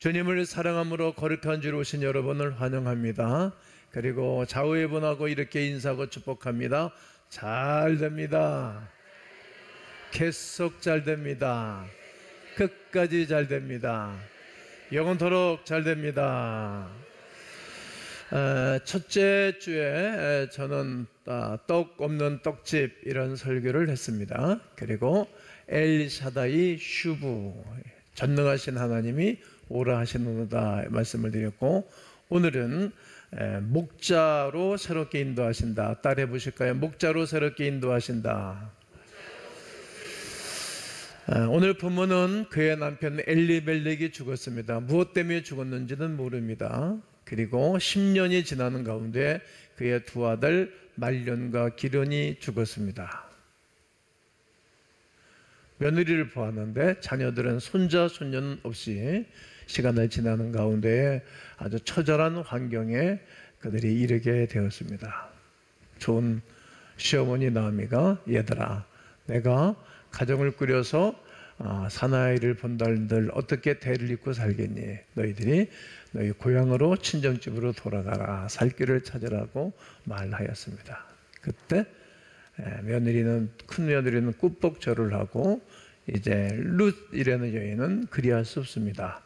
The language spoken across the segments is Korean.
주님을 사랑함으로 거룩한 줄 오신 여러분을 환영합니다. 그리고 좌우에 분하고 이렇게 인사하고 축복합니다. 잘 됩니다. 계속 잘 됩니다. 끝까지 잘 됩니다. 영원토록 잘 됩니다. 첫째 주에 저는 떡 없는 떡집 이런 설교를 했습니다. 그리고 엘샤다이 슈브, 전능하신 하나님이 오라 하시는도다 말씀을 드렸고, 오늘은 목자로 새롭게 인도하신다. 따라해 보실까요? 목자로 새롭게 인도하신다. 오늘 본문은 그의 남편 엘리멜렉이 죽었습니다. 무엇 때문에 죽었는지는 모릅니다. 그리고 10년이 지나는 가운데 그의 두 아들 말련과 기련이 죽었습니다. 며느리를 보았는데 자녀들은 손자 손녀는 없이 시간을 지나는 가운데 아주 처절한 환경에 그들이 이르게 되었습니다. 좋은 시어머니 나오미가, 얘들아, 내가 가정을 꾸려서 사나이를 본다들 어떻게 대를 입고 살겠니? 너희들이 너희 고향으로 친정집으로 돌아가라, 살 길을 찾으라고 말하였습니다. 그때 며느리는, 큰 며느리는 꾹뻑절을 하고 이제 룻이라는 여인은 그리할 수 없습니다.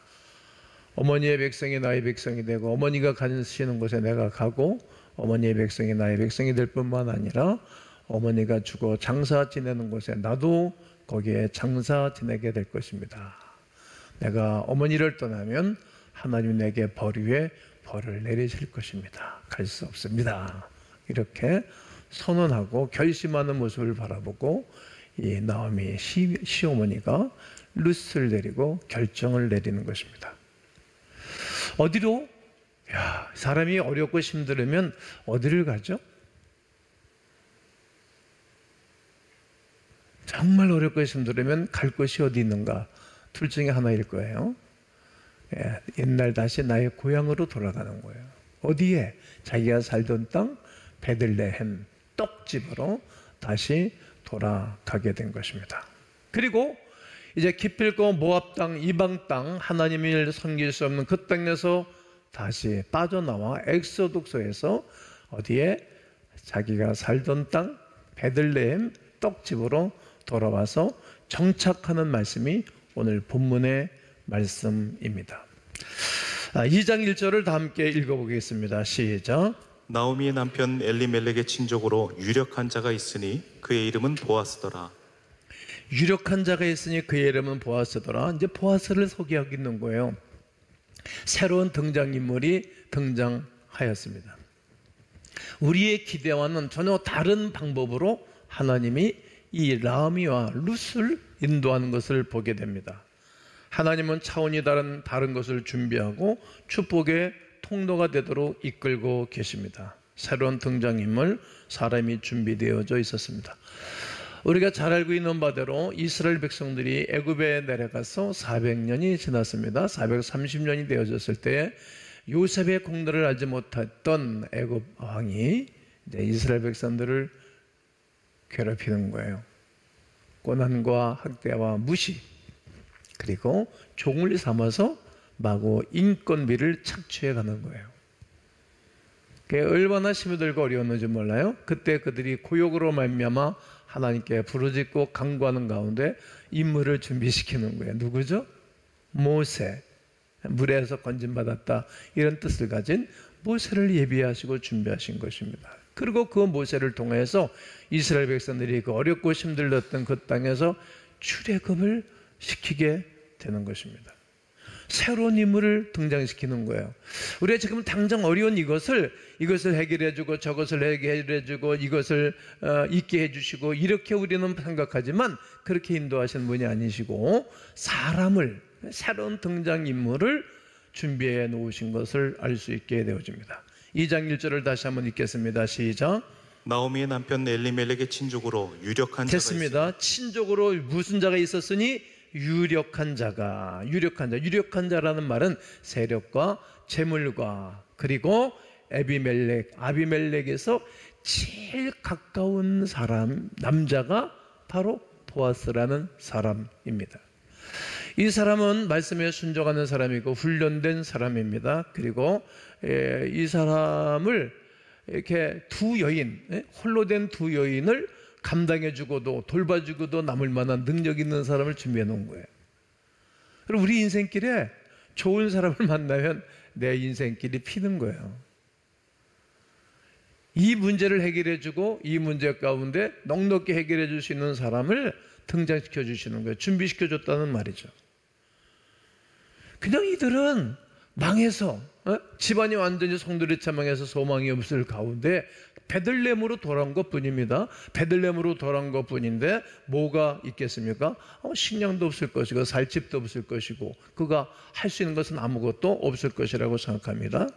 어머니의 백성이 나의 백성이 되고 어머니가 가시는 곳에 내가 가고 어머니의 백성이 나의 백성이 될 뿐만 아니라 어머니가 죽어 장사 지내는 곳에 나도 거기에 장사 지내게 될 것입니다. 내가 어머니를 떠나면 하나님 내게 벌 위에 벌을 내리실 것입니다. 갈 수 없습니다. 이렇게 선언하고 결심하는 모습을 바라보고 이 나오미 시어머니가 룻을 데리고 결정을 내리는 것입니다. 어디로? 사람이 어렵고 힘들으면 어디를 가죠? 정말 어렵고 힘들으면 갈 곳이 어디 있는가? 둘 중에 하나일 거예요. 옛날 다시 나의 고향으로 돌아가는 거예요. 어디에? 자기가 살던 땅 베들레헴 떡집으로 다시 돌아가게 된 것입니다. 그리고 이제 기필코 모압 땅, 이방 땅, 하나님을 섬길 수 없는 그 땅에서 다시 빠져나와 엑소독서에서 어디에? 자기가 살던 땅 베들레헴 떡집으로 돌아와서 정착하는 말씀이 오늘 본문의 말씀입니다. 2장 1절을 다 함께 읽어보겠습니다. 시작. 나오미의 남편 엘리멜렉의 친족으로 유력한 자가 있으니 그의 이름은 보아스더라. 유력한 자가 있으니 그의 이름은 보아스더라. 이제 보아스를 소개하고 있는 거예요. 새로운 등장인물이 등장하였습니다. 우리의 기대와는 전혀 다른 방법으로 하나님이 이 라미와 룻을 인도하는 것을 보게 됩니다. 하나님은 차원이 다른 것을 준비하고 축복의 통로가 되도록 이끌고 계십니다. 새로운 등장인물, 사람이 준비되어져 있었습니다. 우리가 잘 알고 있는 바대로 이스라엘 백성들이 애굽에 내려가서 400년이 지났습니다. 430년이 되어졌을 때 요셉의 공로를 알지 못했던 애굽 왕이 이제 이스라엘 백성들을 괴롭히는 거예요. 고난과 학대와 무시, 그리고 종을 삼아서 마구 인건비를 착취해 가는 거예요. 그게 얼마나 힘들고 어려웠는지 몰라요? 그때 그들이 고역으로 말미암아 하나님께 부르짖고 간구하는 가운데 인물을 준비시키는 거예요. 누구죠? 모세. 물에서 건진받았다, 이런 뜻을 가진 모세를 예비하시고 준비하신 것입니다. 그리고 그 모세를 통해서 이스라엘 백성들이 그 어렵고 힘들었던 그 땅에서 출애굽을 시키게 되는 것입니다. 새로운 인물을 등장시키는 거예요. 우리가 지금 당장 어려운 이것을 해결해주고 저것을 해결해주고 이것을 있게 해주시고 이렇게 우리는 생각하지만 그렇게 인도하시는 분이 아니시고 사람을, 새로운 등장인물을 준비해 놓으신 것을 알 수 있게 되어집니다. 2장 1절을 다시 한번 읽겠습니다. 시작. 나오미의 남편 엘리멜렉의 친족으로 유력한 됐습니다. 자가 있으니. 친족으로 무슨 자가 있었으니? 유력한 유력한 자라는 말은 세력과 재물과 그리고 아비멜렉에서 제일 가까운 사람, 남자가 바로 보아스라는 사람입니다. 이 사람은 말씀에 순종하는 사람이고 훈련된 사람입니다. 그리고 이 사람을 이렇게 두 여인, 홀로 된 두 여인을 감당해주고도 돌봐주고도 남을 만한 능력 있는 사람을 준비해 놓은 거예요. 그리고 우리 인생길에 좋은 사람을 만나면 내 인생길이 피는 거예요. 이 문제를 해결해 주고 이 문제 가운데 넉넉히 해결해 줄 수 있는 사람을 등장시켜 주시는 거예요. 준비시켜 줬다는 말이죠. 그냥 이들은 망해서 집안이 완전히 송두리째 망해서 소망이 없을 가운데 베들레헴으로 돌아온 것뿐입니다. 베들레헴으로 돌아온 것뿐인데 뭐가 있겠습니까? 식량도 없을 것이고 살 집도 없을 것이고 그가 할 수 있는 것은 아무것도 없을 것이라고 생각합니다.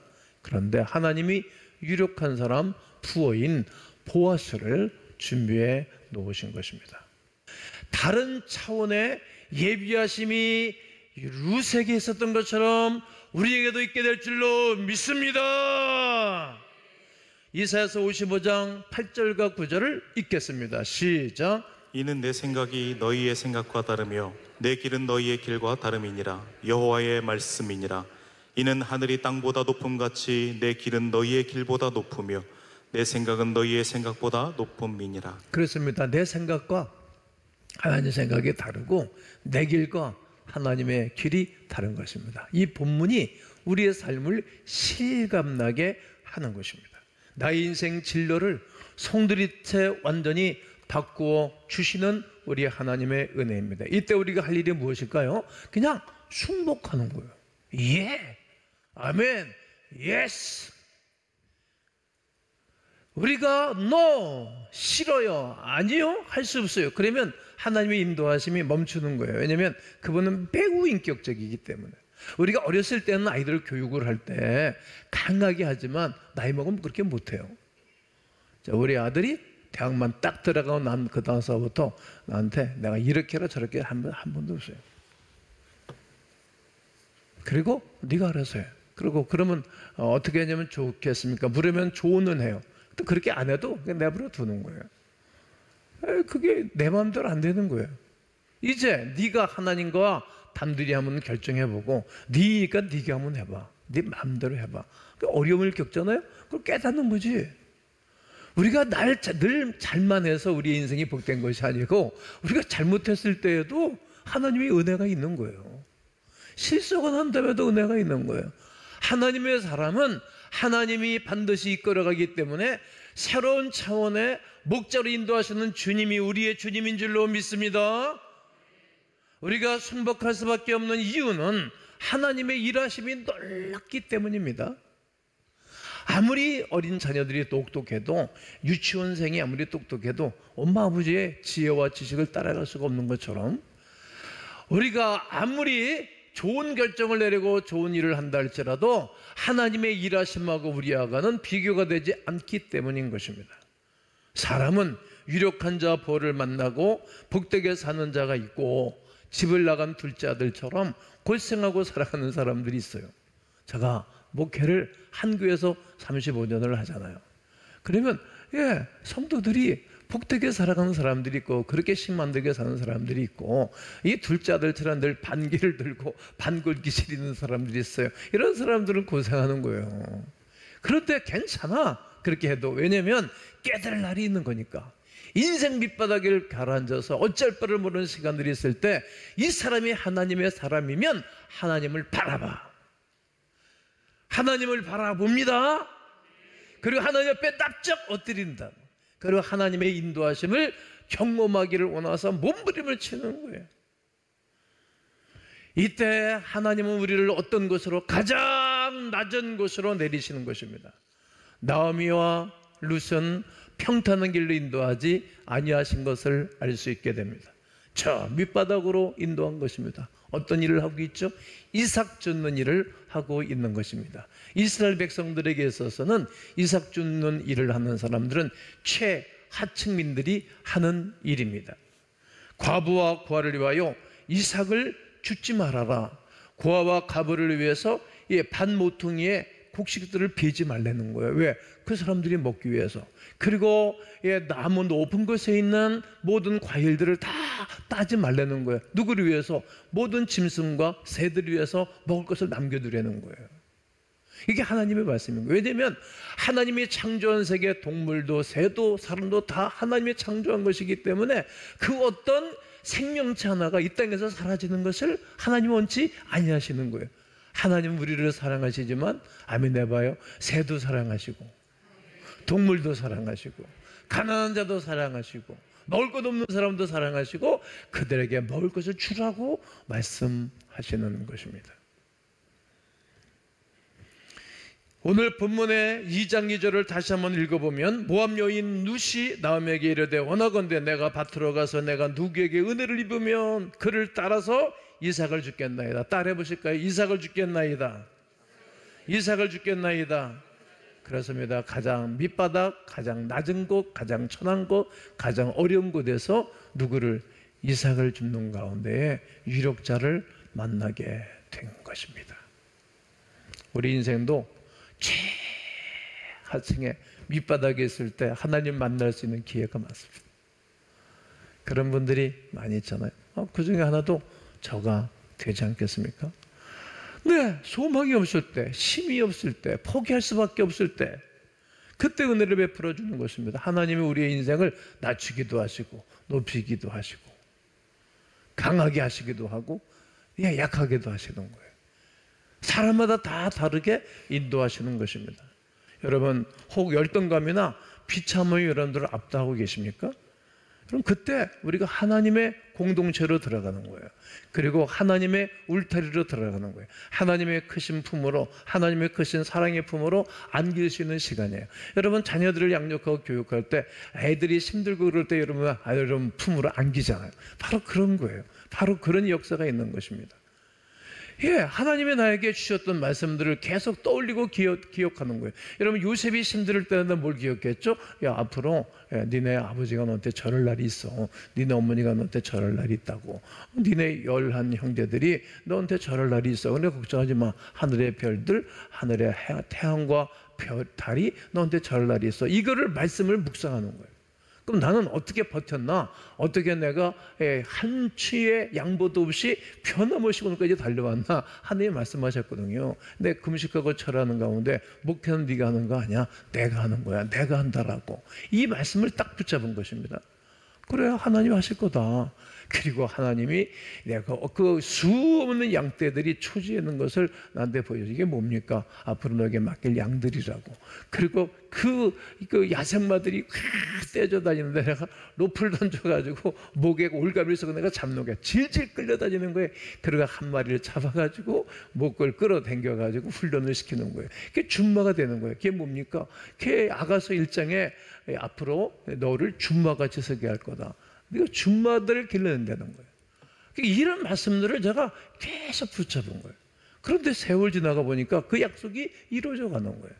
그런데 하나님이 유력한 사람 부어인 보아스를 준비해 놓으신 것입니다. 다른 차원의 예비하심이 루세에게 있었던 것처럼 우리에게도 있게 될 줄로 믿습니다. 이사야서 55장 8절과 9절을 읽겠습니다. 시작. 이는 내 생각이 너희의 생각과 다르며 내 길은 너희의 길과 다름이니라. 여호와의 말씀이니라. 이는 하늘이 땅보다 높음같이 내 길은 너희의 길보다 높으며 내 생각은 너희의 생각보다 높음이니라. 그렇습니다. 내 생각과 하나님의 생각이 다르고 내 길과 하나님의 길이 다른 것입니다. 이 본문이 우리의 삶을 실감나게 하는 것입니다. 나의 인생 진로를 송두리째 완전히 바꾸어 주시는 우리 하나님의 은혜입니다. 이때 우리가 할 일이 무엇일까요? 그냥 순복하는 거예요. 예, 아멘, 예스. 우리가 no, 싫어요, 아니요 할 수 없어요. 그러면 하나님의 인도하심이 멈추는 거예요. 왜냐하면 그분은 매우 인격적이기 때문에. 우리가 어렸을 때는 아이들 교육을 할 때 강하게 하지만 나이 먹으면 그렇게 못해요. 자, 우리 아들이 대학만 딱 들어가고 난 그 다음서부터 나한테 내가 이렇게 해라 저렇게 한 번도 없어요. 그리고 네가 알아서 해. 그리고 그러면 어떻게 하냐면 좋겠습니까? 물으면 조언은 해요. 또 그렇게 안 해도 그냥 내버려 두는 거예요. 그게 내 마음대로 안 되는 거예요. 이제 네가 하나님과 단둘이 한번 결정해보고 네가 한번 해봐. 네 마음대로 해봐. 어려움을 겪잖아요. 그걸 깨닫는 거지. 우리가 늘 잘만 해서 우리의 인생이 복된 것이 아니고 우리가 잘못했을 때에도 하나님의 은혜가 있는 거예요. 실수가 난다며도 은혜가 있는 거예요. 하나님의 사람은 하나님이 반드시 이끌어가기 때문에 새로운 차원의 목자로 인도하시는 주님이 우리의 주님인 줄로 믿습니다. 우리가 순복할 수밖에 없는 이유는 하나님의 일하심이 놀랍기 때문입니다. 아무리 어린 자녀들이 똑똑해도 유치원생이 아무리 똑똑해도 엄마 아버지의 지혜와 지식을 따라갈 수가 없는 것처럼 우리가 아무리 좋은 결정을 내리고 좋은 일을 한다 할지라도 하나님의 일하심하고 우리하고는 비교가 되지 않기 때문인 것입니다. 사람은 유력한 자 보를 만나고 복되게 사는 자가 있고 집을 나간 둘째 아들처럼 골생하고 살아가는 사람들이 있어요. 제가 목회를 한 교회에서 35년을 하잖아요. 그러면 성도들이 복되게 살아가는 사람들이 있고 그렇게 씩만들게 사는 사람들이 있고 이 둘째 아들처럼 늘 반기를 들고 반골기 시리는 사람들이 있어요. 이런 사람들은 고생하는 거예요. 그런데 괜찮아 그렇게 해도. 왜냐하면 깨달을 날이 있는 거니까. 인생 밑바닥을 가라앉아서 어쩔 바를 모르는 시간들이 있을 때 이 사람이 하나님의 사람이면 하나님을 바라봐. 하나님을 바라봅니다. 그리고 하나님 앞에 납작 엎드린다. 그리고 하나님의 인도하심을 경험하기를 원해서 몸부림을 치는 거예요. 이때 하나님은 우리를 어떤 곳으로? 가장 낮은 곳으로 내리시는 것입니다. 나오미와 룻은 평탄한 길로 인도하지 아니하신 것을 알 수 있게 됩니다. 저 밑바닥으로 인도한 것입니다. 어떤 일을 하고 있죠? 이삭 줍는 일을 하고 있는 것입니다. 이스라엘 백성들에게 있어서는 이삭 줍는 일을 하는 사람들은 최하층민들이 하는 일입니다. 과부와 고아를 위하여 이삭을 줍지 말아라. 고아와 과부를 위해서 반 모퉁이의 곡식들을 베지 말라는 거예요. 왜? 그 사람들이 먹기 위해서. 그리고 나무 높은 곳에 있는 모든 과일들을 다 따지 말라는 거예요. 누구를 위해서? 모든 짐승과 새들을 위해서 먹을 것을 남겨두라는 거예요. 이게 하나님의 말씀인 거예요. 왜냐하면 하나님이 창조한 세계, 동물도 새도 사람도 다 하나님이 창조한 것이기 때문에 그 어떤 생명체 하나가 이 땅에서 사라지는 것을 하나님 원치 아니하시는 거예요. 하나님은 우리를 사랑하시지만 아멘 해봐요. 새도 사랑하시고 동물도 사랑하시고 가난한 자도 사랑하시고 먹을 것 없는 사람도 사랑하시고 그들에게 먹을 것을 주라고 말씀하시는 것입니다. 오늘 본문의 2장 2절을 다시 한번 읽어보면 모압 여인 룻이 나오미에게 이르되 원하건대 내가 밭으로 가서 내가 누구에게 은혜를 입으면 그를 따라서 이삭을 주겠나이다. 따라해 보실까요? 이삭을 주겠나이다. 이삭을 주겠나이다. 그렇습니다. 가장 밑바닥, 가장 낮은 곳, 가장 천한 곳, 가장 어려운 곳에서 누구를? 이삭을 줍는 가운데에 유력자를 만나게 된 것입니다. 우리 인생도 최하층에 밑바닥에 있을 때 하나님 만날 수 있는 기회가 많습니다. 그런 분들이 많이 있잖아요. 그 중에 하나도 저가 되지 않겠습니까? 네, 소망이 없을 때, 힘이 없을 때, 포기할 수밖에 없을 때 그때 은혜를 베풀어 주는 것입니다. 하나님이 우리의 인생을 낮추기도 하시고 높이기도 하시고 강하게 하시기도 하고 약하게도 하시는 거예요. 사람마다 다 다르게 인도하시는 것입니다. 여러분 혹 열등감이나 비참함이 여러분들을 압도하고 계십니까? 그럼 그때 우리가 하나님의 공동체로 들어가는 거예요. 그리고 하나님의 울타리로 들어가는 거예요. 하나님의 크신 품으로, 하나님의 크신 사랑의 품으로 안길 수 있는 시간이에요. 여러분 자녀들을 양육하고 교육할 때 애들이 힘들고 그럴 때 여러분 품으로 안기잖아요. 바로 그런 거예요. 바로 그런 역사가 있는 것입니다. 하나님이 나에게 주셨던 말씀들을 계속 떠올리고 기억하는 거예요. 여러분 요셉이 힘들 때는 뭘 기억했죠? 앞으로 니네 아버지가 너한테 저럴 날이 있어. 니네 어머니가 너한테 저럴 날이 있다고. 니네 11 형제들이 너한테 저럴 날이 있어. 근데 걱정하지 마. 하늘의 별들, 하늘의 태양과 달이 너한테 저럴 날이 있어. 이거를 말씀을 묵상하는 거예요. 그럼 나는 어떻게 버텼나? 어떻게 내가 한 치의 양보도 없이 변함없이 오늘까지 달려왔나? 하나님이 말씀하셨거든요. 근데 금식하고 절하는 가운데 목회는 네가 하는 거 아니야? 내가 하는 거야. 내가 한다라고. 이 말씀을 딱 붙잡은 것입니다. 그래야 하나님 하실 거다. 그리고 하나님이 내가 그 수없는 양떼들이 초지에 있는 것을 나한테 보여줘. 이게 뭡니까? 앞으로 너에게 맡길 양들이라고. 그리고 그 야생마들이 떼져 다니는데 내가 로프를 던져가지고 목에 올가미를 쓰고 내가 잡는 거야. 질질 끌려다니는 거예요. 그리고 한 마리를 잡아가지고 목을 끌어당겨가지고 훈련을 시키는 거예요. 그게 준마가 되는 거예요. 그게 뭡니까? 그게 아가서 1장에 앞으로 너를 준마같이 서게 할 거다. 네가 준마들을 길러낸다는 거예요. 이런 말씀들을 제가 계속 붙잡은 거예요. 그런데 세월 지나가 보니까 그 약속이 이루어져 가는 거예요.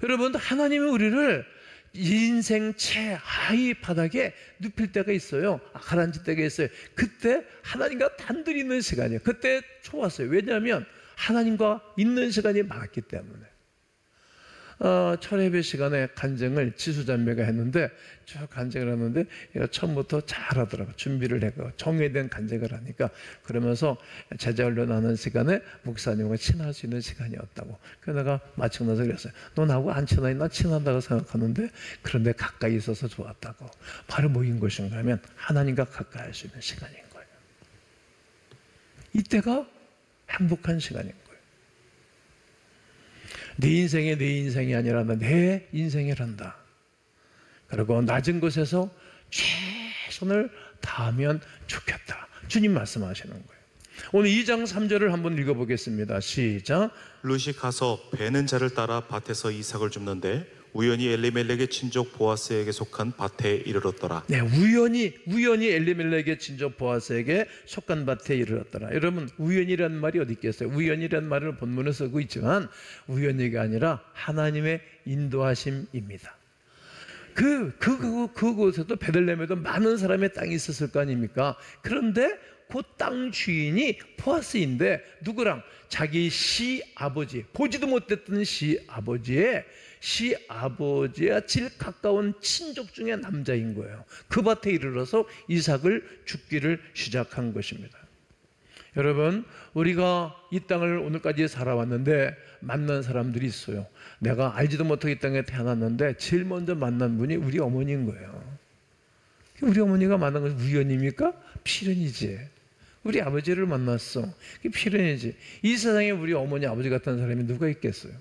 여러분 하나님이 우리를 인생 최하위 바닥에 눕힐 때가 있어요. 가라앉을 때가 있어요. 그때 하나님과 단둘이 있는 시간이에요. 그때 좋았어요. 왜냐하면 하나님과 있는 시간이 많았기 때문에. 철예배 시간에 간증을 지수자매가 했는데 쭉 간증을 하는데 얘가 처음부터 잘하더라고. 준비를 해가 정회된 간증을 하니까 그러면서 제자 훈련하는 시간에 목사님과 친할 수 있는 시간이었다고. 그래서 내가 마치고 나서 그랬어요. 너 나하고 안 친하니? 나 친하다고 생각하는데 그런데 가까이 있어서 좋았다고. 바로 뭐인 것인가 하면 하나님과 가까이 할 수 있는 시간인 거예요. 이때가 행복한 시간인 거예요. 내 인생이 아니라 내 인생이란다. 그리고 낮은 곳에서 최선을 다하면 좋겠다. 주님 말씀하시는 거예요. 오늘 2장 3절을 한번 읽어보겠습니다. 시작. 룻이 가서 베는 자를 따라 밭에서 이삭을 줍는데 우연히 엘리멜렉의 친족 보아스에게 속한 밭에 이르렀더라. 네, 우연히 엘리멜렉의 친족 보아스에게 속한 밭에 이르렀더라. 여러분, 우연이라는 말이 어디 있겠어요? 우연이라는 말을 본문에 쓰고 있지만 우연이가 아니라 하나님의 인도하심입니다. 그곳에도 베들레헴에도 많은 사람의 땅이 있었을 거 아닙니까? 그런데 그 땅 주인이 보아스인데 누구랑? 자기 시아버지, 보지도 못했던 시아버지와 제일 가까운 친족 중에 남자인 거예요. 그 밭에 이르러서 이삭을 죽기를 시작한 것입니다. 여러분, 우리가 이 땅을 오늘까지 살아왔는데 만난 사람들이 있어요. 내가 알지도 못하게 이 땅에 태어났는데 제일 먼저 만난 분이 우리 어머니인 거예요. 우리 어머니가 만난 것이 우연입니까? 필연이지. 우리 아버지를 만났어. 그게 필연이지. 이 세상에 우리 어머니, 아버지 같은 사람이 누가 있겠어요?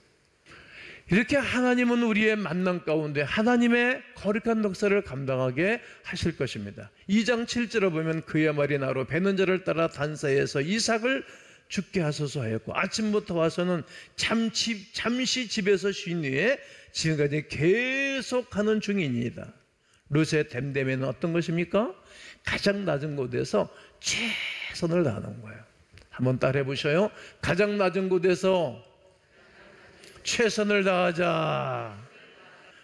이렇게 하나님은 우리의 만남 가운데 하나님의 거룩한 역사를 감당하게 하실 것입니다. 2장 7절에 보면 그의 말이 나로 배는 자를 따라 단사에서 이삭을 죽게 하소서 하였고 아침부터 와서는 잠시 집에서 쉰 후에 지금까지 계속하는 중이니이다. 룻의 댐댐에는 어떤 것입니까? 가장 낮은 곳에서 최선을 다하는 거예요. 한번 따라해 보셔요. 가장 낮은 곳에서 최선을 다하자.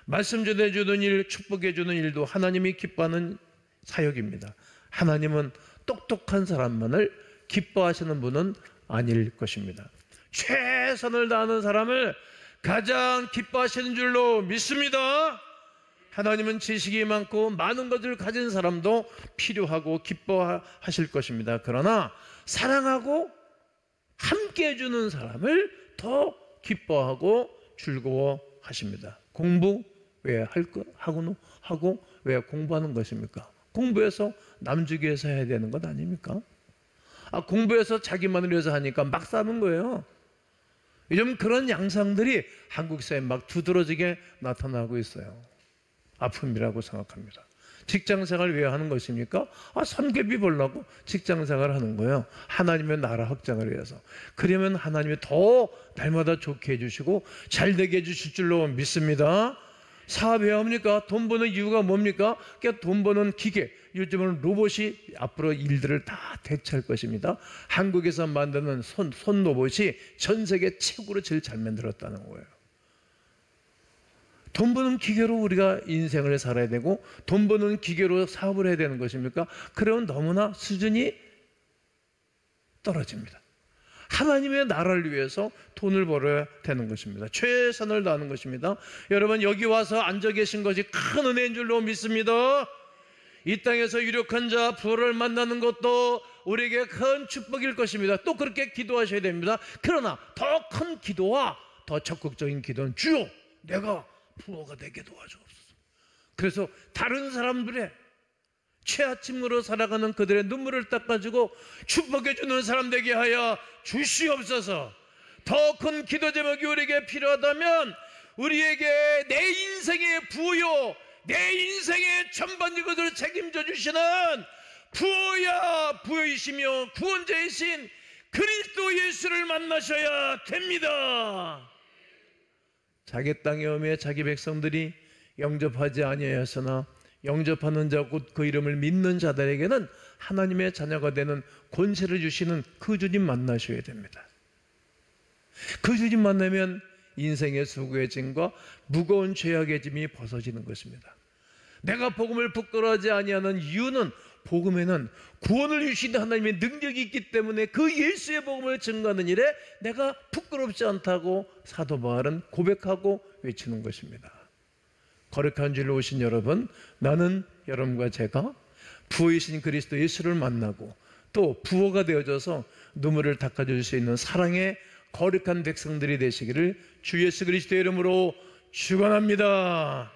말씀 전해주는 일, 축복해주는 일도 하나님이 기뻐하는 사역입니다. 하나님은 똑똑한 사람만을 기뻐하시는 분은 아닐 것입니다. 최선을 다하는 사람을 가장 기뻐하시는 줄로 믿습니다. 하나님은 지식이 많고 많은 것을 가진 사람도 필요하고 기뻐하실 것입니다. 그러나 사랑하고 함께 해주는 사람을 더 기뻐하고 즐거워하십니다. 공부 왜 하고 왜 공부하는 것입니까? 공부해서 남주기 위해서 해야 되는 것 아닙니까? 공부해서 자기만을 위해서 하니까 막 사는 거예요. 요즘 그런 양상들이 한국 사회에 막 두드러지게 나타나고 있어요. 아픔이라고 생각합니다. 직장생활 왜 하는 것입니까? 선계비 벌려고 직장생활을 하는 거예요. 하나님의 나라 확장을 위해서. 그러면 하나님이 더 날마다 좋게 해주시고 잘되게 해주실 줄로 믿습니다. 사업 왜 합니까? 돈 버는 이유가 뭡니까? 그러니까 돈 버는 기계, 요즘은 로봇이 앞으로 일들을 다 대체할 것입니다. 한국에서 만드는 손 로봇이 전 세계 최고로 제일 잘 만들었다는 거예요. 돈 버는 기계로 우리가 인생을 살아야 되고 돈 버는 기계로 사업을 해야 되는 것입니까? 그러면 너무나 수준이 떨어집니다. 하나님의 나라를 위해서 돈을 벌어야 되는 것입니다. 최선을 다하는 것입니다. 여러분, 여기 와서 앉아 계신 것이 큰 은혜인 줄로 믿습니다. 이 땅에서 유력한 자, 부활을 만나는 것도 우리에게 큰 축복일 것입니다. 또 그렇게 기도하셔야 됩니다. 그러나 더 큰 기도와 더 적극적인 기도는 주여, 내가 부호가 되게 도와주옵소서. 그래서 다른 사람들의 최하층으로 살아가는 그들의 눈물을 닦아주고 축복해주는 사람 되게 하여 주시옵소서. 더 큰 기도 제목이 우리에게 필요하다면 우리에게 내 인생의 부여, 내 인생의 전반적인 것을 책임져 주시는 부여이시며 구원자이신 그리스도 예수를 만나셔야 됩니다. 자기 땅에 오며 자기 백성들이 영접하지 아니하였으나 영접하는 자 곧 그 이름을 믿는 자들에게는 하나님의 자녀가 되는 권세를 주시는 그 주님 만나셔야 됩니다. 그 주님 만나면 인생의 수고의 짐과 무거운 죄악의 짐이 벗어지는 것입니다. 내가 복음을 부끄러워하지 아니하는 이유는 복음에는 구원을 주시는 하나님의 능력이 있기 때문에 그 예수의 복음을 증거하는 일에 내가 부끄럽지 않다고 사도 바울은 고백하고 외치는 것입니다. 거룩한 줄로 오신 여러분, 나는 여러분과 제가 부어이신 그리스도 예수를 만나고 또 부어가 되어져서 눈물을 닦아줄 수 있는 사랑의 거룩한 백성들이 되시기를 주 예수 그리스도의 이름으로 축원합니다.